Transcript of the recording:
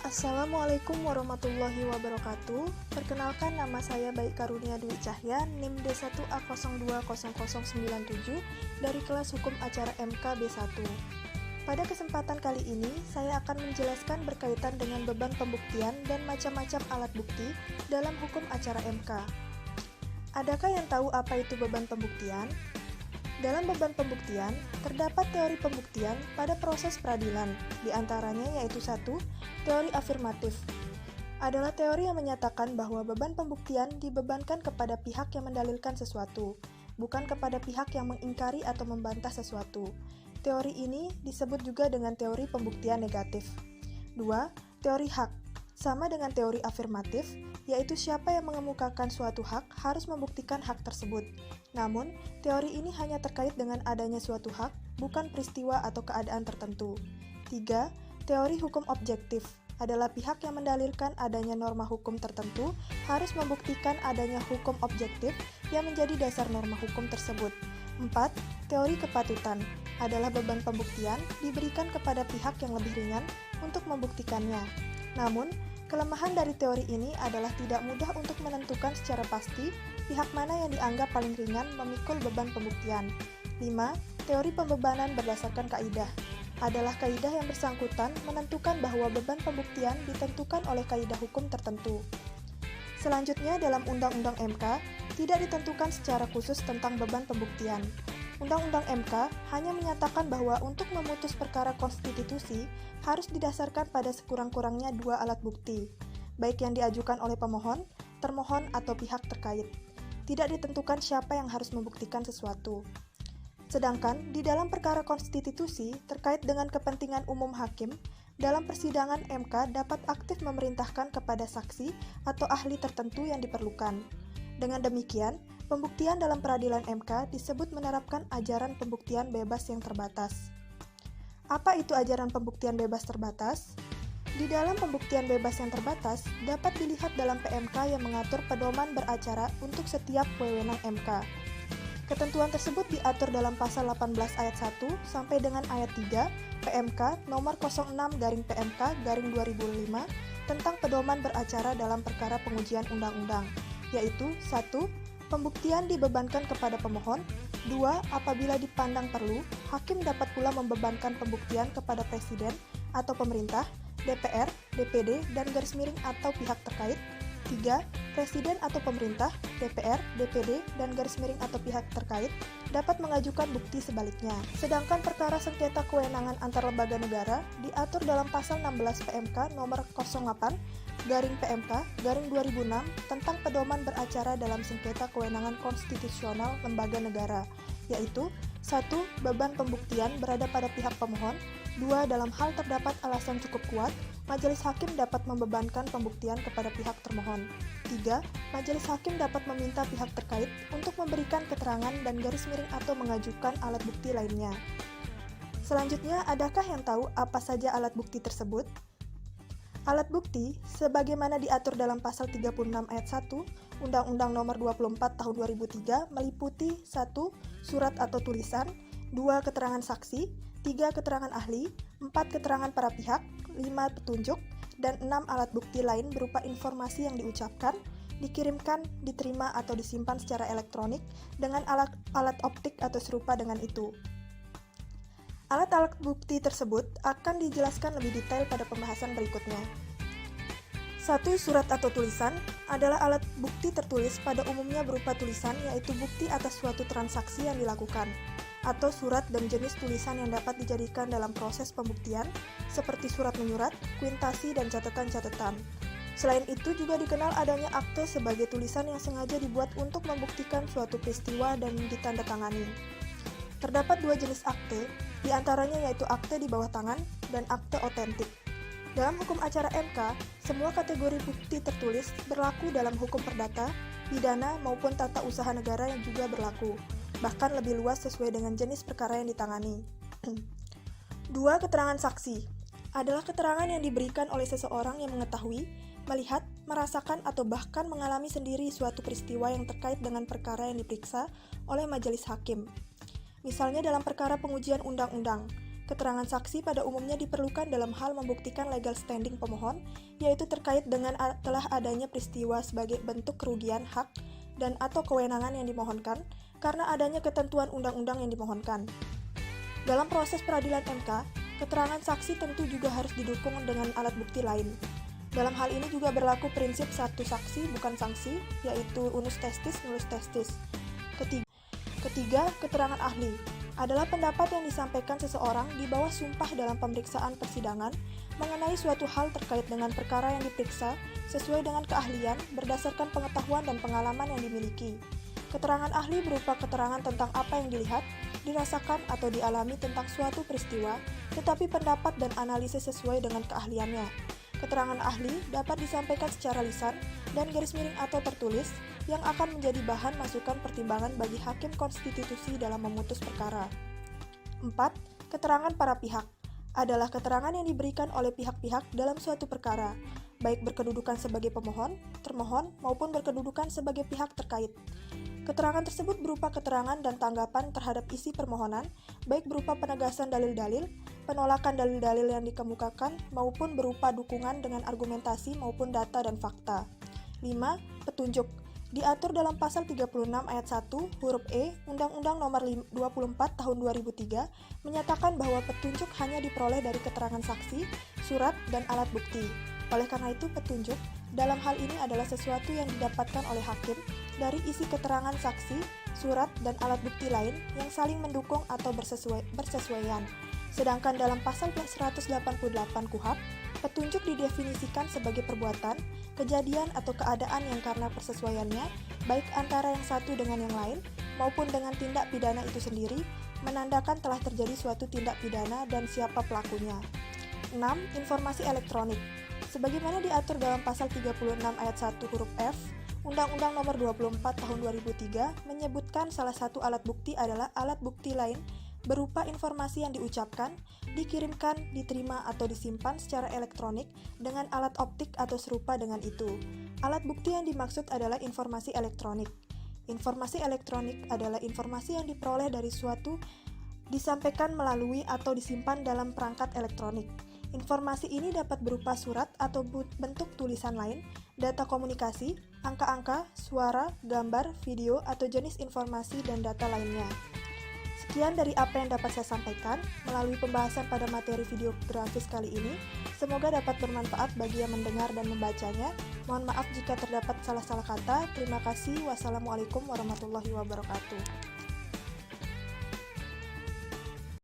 Assalamualaikum warahmatullahi wabarakatuh. Perkenalkan, nama saya Baik Karunia Dwi Cahya, NIM D1A020097 dari kelas Hukum Acara MK B1. Pada kesempatan kali ini, saya akan menjelaskan berkaitan dengan beban pembuktian dan macam-macam alat bukti dalam hukum acara MK. Adakah yang tahu apa itu beban pembuktian? Dalam beban pembuktian, terdapat teori pembuktian pada proses peradilan, di antaranya yaitu 1. Teori afirmatif adalah teori yang menyatakan bahwa beban pembuktian dibebankan kepada pihak yang mendalilkan sesuatu, bukan kepada pihak yang mengingkari atau membantah sesuatu. Teori ini disebut juga dengan teori pembuktian negatif. 2. Teori hak sama dengan teori afirmatif, yaitu siapa yang mengemukakan suatu hak harus membuktikan hak tersebut. Namun, teori ini hanya terkait dengan adanya suatu hak, bukan peristiwa atau keadaan tertentu. 3. Teori hukum objektif adalah pihak yang mendalilkan adanya norma hukum tertentu harus membuktikan adanya hukum objektif yang menjadi dasar norma hukum tersebut. 4. Teori kepatutan adalah beban pembuktian diberikan kepada pihak yang lebih ringan untuk membuktikannya. Namun, kelemahan dari teori ini adalah tidak mudah untuk menentukan secara pasti pihak mana yang dianggap paling ringan memikul beban pembuktian. 5. Teori pembebanan berdasarkan kaidah adalah kaidah yang bersangkutan menentukan bahwa beban pembuktian ditentukan oleh kaidah hukum tertentu. Selanjutnya, dalam Undang-Undang MK tidak ditentukan secara khusus tentang beban pembuktian. Undang-Undang MK hanya menyatakan bahwa untuk memutus perkara konstitusi harus didasarkan pada sekurang-kurangnya 2 alat bukti, baik yang diajukan oleh pemohon, termohon, atau pihak terkait. Tidak ditentukan siapa yang harus membuktikan sesuatu. Sedangkan di dalam perkara konstitusi terkait dengan kepentingan umum hakim, dalam persidangan MK dapat aktif memerintahkan kepada saksi atau ahli tertentu yang diperlukan. Dengan demikian, pembuktian dalam peradilan MK disebut menerapkan ajaran pembuktian bebas yang terbatas. Apa itu ajaran pembuktian bebas terbatas? Di dalam pembuktian bebas yang terbatas, dapat dilihat dalam PMK yang mengatur pedoman beracara untuk setiap wewenang MK. Ketentuan tersebut diatur dalam pasal 18 ayat 1 sampai dengan ayat 3 PMK nomor 06/PMK/2005 tentang pedoman beracara dalam perkara pengujian undang-undang, yaitu 1. Pembuktian dibebankan kepada pemohon. 2. Apabila dipandang perlu, hakim dapat pula membebankan pembuktian kepada Presiden atau pemerintah, DPR, DPD, dan garis miring atau pihak terkait. 3. Presiden atau pemerintah, DPR, DPD, dan garis miring atau pihak terkait dapat mengajukan bukti sebaliknya. Sedangkan perkara sengketa kewenangan antar lembaga negara diatur dalam pasal 16 PMK nomor 08/PMK/2006 tentang pedoman beracara dalam sengketa kewenangan konstitusional lembaga negara, yaitu 1. Beban pembuktian berada pada pihak pemohon. 2. Dalam hal terdapat alasan cukup kuat, majelis hakim dapat membebankan pembuktian kepada pihak termohon. 3. Majelis hakim dapat meminta pihak terkait untuk memberikan keterangan dan garis miring atau mengajukan alat bukti lainnya. Selanjutnya, adakah yang tahu apa saja alat bukti tersebut? Alat bukti, sebagaimana diatur dalam pasal 36 ayat 1 Undang-Undang Nomor 24 Tahun 2003 meliputi 1. Surat atau tulisan, 2. Keterangan saksi, 3. Keterangan ahli, 4. Keterangan para pihak, 5. Petunjuk, dan 6. Alat bukti lain berupa informasi yang diucapkan, dikirimkan, diterima, atau disimpan secara elektronik dengan alat optik atau serupa dengan itu. Alat-alat bukti tersebut akan dijelaskan lebih detail pada pembahasan berikutnya. 1. Surat atau tulisan adalah alat bukti tertulis pada umumnya berupa tulisan, yaitu bukti atas suatu transaksi yang dilakukan, atau surat dan jenis tulisan yang dapat dijadikan dalam proses pembuktian, seperti surat menyurat, kuintasi, dan catatan-catatan. Selain itu juga dikenal adanya akte sebagai tulisan yang sengaja dibuat untuk membuktikan suatu peristiwa dan ditandatangani. Terdapat 2 jenis akte, di antaranya yaitu akte di bawah tangan dan akte otentik. Dalam hukum acara MK, semua kategori bukti tertulis berlaku dalam hukum perdata, pidana, maupun tata usaha negara yang juga berlaku, bahkan lebih luas sesuai dengan jenis perkara yang ditangani. 2. Keterangan saksi adalah keterangan yang diberikan oleh seseorang yang mengetahui, melihat, merasakan, atau bahkan mengalami sendiri suatu peristiwa yang terkait dengan perkara yang diperiksa oleh majelis hakim. Misalnya dalam perkara pengujian undang-undang, Keterangan saksi pada umumnya diperlukan dalam hal membuktikan legal standing pemohon, yaitu terkait dengan telah adanya peristiwa sebagai bentuk kerugian hak dan atau kewenangan yang dimohonkan karena adanya ketentuan undang-undang yang dimohonkan. Dalam proses peradilan MK, keterangan saksi tentu juga harus didukung dengan alat bukti lain. Dalam hal ini juga berlaku prinsip satu saksi bukan sanksi, yaitu unus testis nullus testis. Ketiga, keterangan ahli adalah pendapat yang disampaikan seseorang di bawah sumpah dalam pemeriksaan persidangan mengenai suatu hal terkait dengan perkara yang diperiksa sesuai dengan keahlian berdasarkan pengetahuan dan pengalaman yang dimiliki. Keterangan ahli berupa keterangan tentang apa yang dilihat, dirasakan atau dialami tentang suatu peristiwa, tetapi pendapat dan analisis sesuai dengan keahliannya. Keterangan ahli dapat disampaikan secara lisan dan garis miring atau tertulis yang akan menjadi bahan masukan pertimbangan bagi hakim konstitusi dalam memutus perkara. 4. Keterangan para pihak adalah keterangan yang diberikan oleh pihak-pihak dalam suatu perkara, baik berkedudukan sebagai pemohon, termohon, maupun berkedudukan sebagai pihak terkait. Keterangan tersebut berupa keterangan dan tanggapan terhadap isi permohonan, baik berupa penegasan dalil-dalil, penolakan dalil-dalil yang dikemukakan, maupun berupa dukungan dengan argumentasi maupun data dan fakta. 5. Petunjuk diatur dalam pasal 36 ayat 1 huruf E Undang-Undang Nomor 24 Tahun 2003 menyatakan bahwa petunjuk hanya diperoleh dari keterangan saksi, surat, dan alat bukti. Oleh karena itu, petunjuk dalam hal ini adalah sesuatu yang didapatkan oleh hakim dari isi keterangan saksi, surat, dan alat bukti lain yang saling mendukung atau bersesuaian. Sedangkan dalam pasal 188 KUHP, petunjuk didefinisikan sebagai perbuatan, kejadian atau keadaan yang karena persesuaiannya, baik antara yang satu dengan yang lain, maupun dengan tindak pidana itu sendiri, menandakan telah terjadi suatu tindak pidana dan siapa pelakunya. 6. Informasi elektronik. Sebagaimana diatur dalam pasal 36 ayat 1 huruf F, Undang-Undang Nomor 24 Tahun 2003 menyebutkan salah satu alat bukti adalah alat bukti lain berupa informasi yang diucapkan, dikirimkan, diterima, atau disimpan secara elektronik dengan alat optik atau serupa dengan itu. Alat bukti yang dimaksud adalah informasi elektronik. Informasi elektronik adalah informasi yang diperoleh dari suatu disampaikan melalui atau disimpan dalam perangkat elektronik. Informasi ini dapat berupa surat atau bentuk tulisan lain, data komunikasi, angka-angka, suara, gambar, video, atau jenis informasi dan data lainnya. Sekian dari apa yang dapat saya sampaikan melalui pembahasan pada materi videografis kali ini. Semoga dapat bermanfaat bagi yang mendengar dan membacanya. Mohon maaf jika terdapat salah-salah kata. Terima kasih. Wassalamualaikum warahmatullahi wabarakatuh.